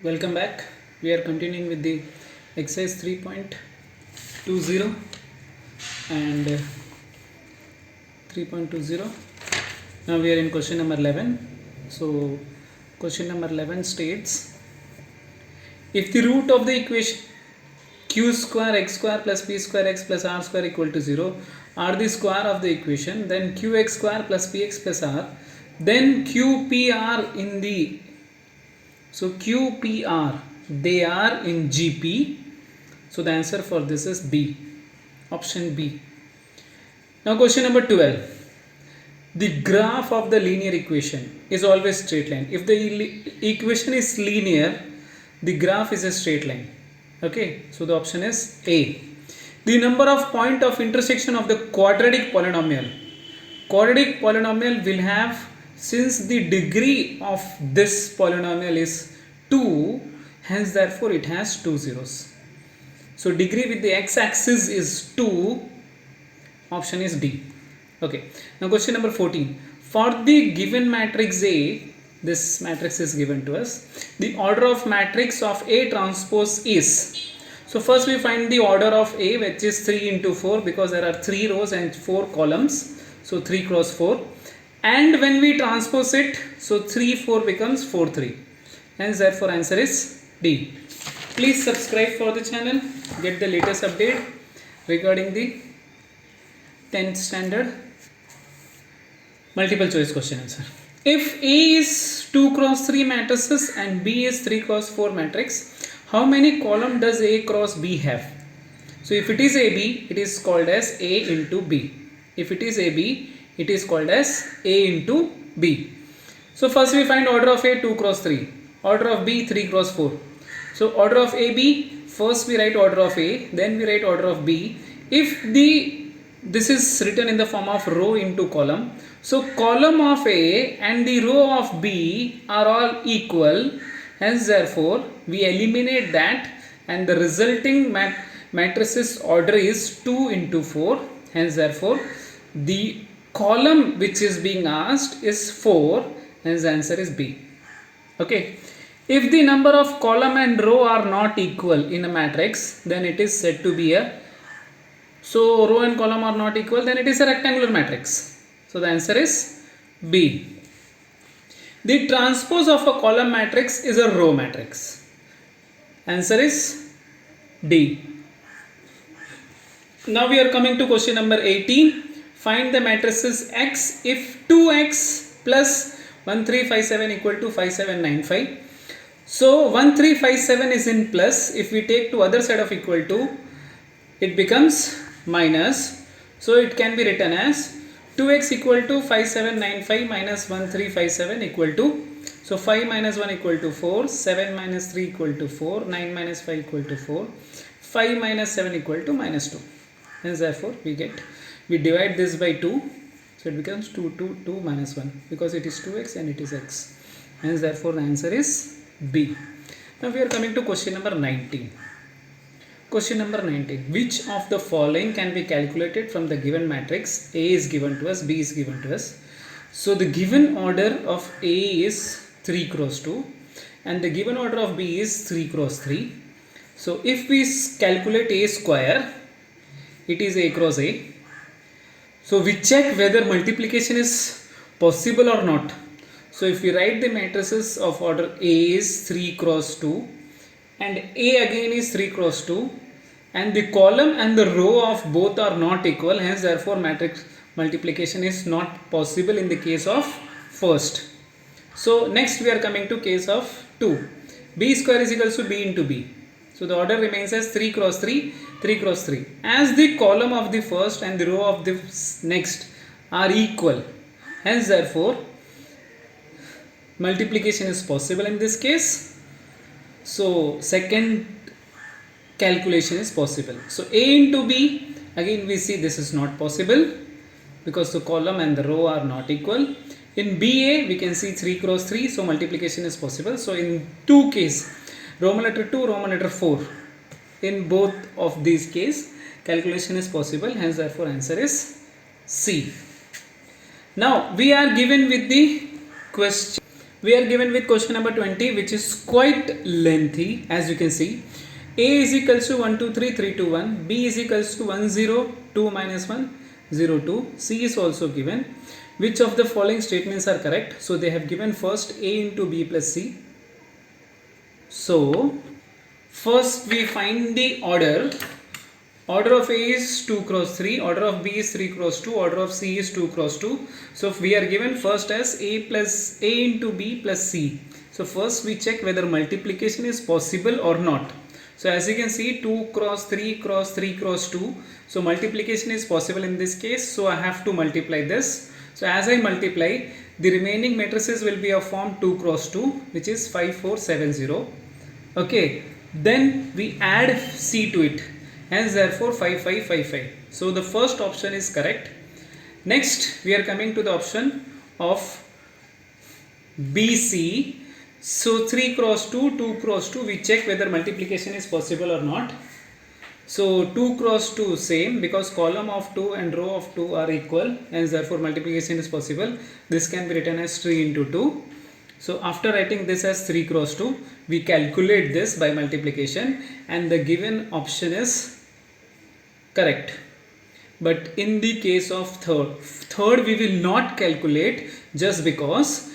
Welcome back. We are continuing with the exercise 3.20 and 3.20. Now we are in question number 11. So question number 11 states, if the root of the equation q square x square plus p square x plus r square equal to 0 are the square of the equation, then qx square plus px plus r, then qpr in the, so qpr, they are in GP. So the answer for this is B, option B. Now question number 12. The graph of the linear equation is always straight line. If the equation is linear, the graph is a straight line. Okay, so the option is A. The number of point of intersection of the quadratic polynomial. Quadratic polynomial will have, since the degree of this polynomial is 2, hence therefore it has 2 zeros. So degree with the x-axis is 2, option is D. Okay, now question number 14. For the given matrix A, this matrix is given to us, the order of matrix of A transpose is. So first we find the order of A, which is 3 into 4, because there are 3 rows and 4 columns, so 3 cross 4. And when we transpose it, so 3 4 becomes 4 3, hence therefore answer is D. Please subscribe for the channel, get the latest update regarding the 10th standard multiple choice question answer. If A is 2 cross 3 matrices and B is 3 cross 4 matrix, how many column does A cross B have? So if it is AB, it is called as A into B. If it is AB, it is called as A into B. So first we find order of A 2 cross 3, order of B 3 cross 4. So order of AB, first we write order of A, then we write order of B. If this is written in the form of row into column, so column of A and the row of B are all equal, hence therefore we eliminate that, and the resulting matrices order is 2 into 4, hence therefore the column which is being asked is 4, hence the answer is B. Okay, if the number of column and row are not equal in a matrix, then it is said to be a, so row and column are not equal, then it is a rectangular matrix. So the answer is B. The transpose of a column matrix is a row matrix. Answer is D. Now we are coming to question number 18. Find the matrices X if 2x plus 1357 equal to 5795. So 1357 is in plus. If we take to other side of equal to, it becomes minus. So it can be written as 2x equal to 5795 minus 1357 equal to, so 5 minus 1 equal to 4, 7 minus 3 equal to 4, 9 minus 5 equal to 4, 5 minus 7 equal to minus 2. Hence therefore we divide this by 2, so it becomes 2 minus 1, because it is 2x and it is x. Hence therefore the answer is B. Now we are coming to question number 19. Question number 19. Which of the following can be calculated from the given matrix? A is given to us, B is given to us. So the given order of A is 3 cross 2 and the given order of B is 3 cross 3. So if we calculate A square, it is A cross A. So we check whether multiplication is possible or not. So if we write the matrices of order A is 3 cross 2 and A again is 3 cross 2 and the column and the row of both are not equal, hence therefore matrix multiplication is not possible in the case of first. So next we are coming to case of 2. B square is equals to B into B. So the order remains as 3 cross 3, 3 cross 3. As the column of the first and the row of the next are equal, hence therefore multiplication is possible in this case. So second calculation is possible. So A into B, again we see this is not possible because the column and the row are not equal. In BA we can see 3 cross 3, so multiplication is possible. So in two cases, Roman letter 2, Roman letter 4, in both of these cases calculation is possible, hence therefore answer is C. Now we are given with the question we are given with question number 20, which is quite lengthy. As you can see, a is equals to 1 2 3 3 2 1, b is equals to 1 0 2 minus 1 0 2, c is also given. Which of the following statements are correct? So they have given first a into b plus c. So first we find the order. Order of A is 2 cross 3, order of B is 3 cross 2, order of C is 2 cross 2. So if we are given first as A into B plus C. So first we check whether multiplication is possible or not. So as you can see, 2 cross 3 cross 3 cross 2. So multiplication is possible in this case. So I have to multiply this. So as I multiply, the remaining matrices will be of form 2 cross 2, which is 5 4 7 0. Okay, then we add C to it. Hence therefore 5 5 5 5. So the first option is correct. Next we are coming to the option of BC. So 3 cross 2, 2 cross 2, we check whether multiplication is possible or not. So 2 cross 2 same, because column of 2 and row of 2 are equal, hence therefore multiplication is possible. This can be written as 3 into 2. So after writing this as 3 cross 2, we calculate this by multiplication and the given option is correct. But in the case of third we will not calculate, just because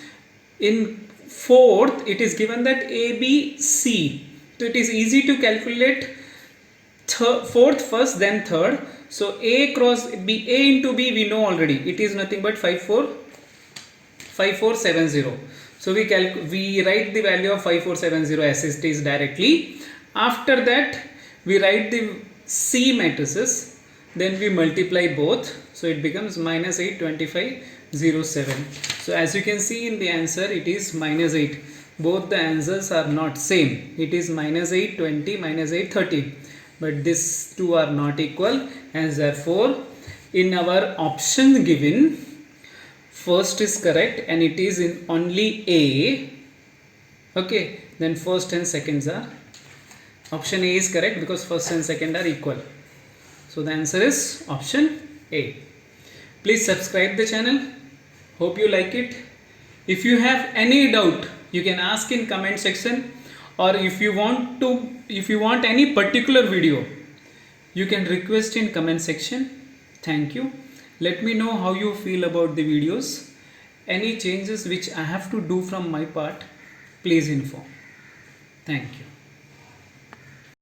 in fourth it is given that A, B, C. So it is easy to calculate fourth first, then third. So A cross B, A into B we know already. It is nothing but 5 4 7 0. So we write the value of 5470 as it is directly. After that we write the C matrices, then we multiply both. So it becomes minus 8 25 0 7. So as you can see in the answer, it is minus 8. Both the answers are not same. It is minus 8 20 minus 8 13. But these two are not equal, and therefore in our option given, first is correct and it is in only A. Okay, then first and seconds are, option A is correct because first and second are equal. So the answer is option A. Please subscribe the channel. Hope you like it. If you have any doubt, you can ask in comment section, or if you want any particular video, you can request in comment section. Thank you. Let me know how you feel about the videos. Any changes which I have to do from my part, please inform. Thank you.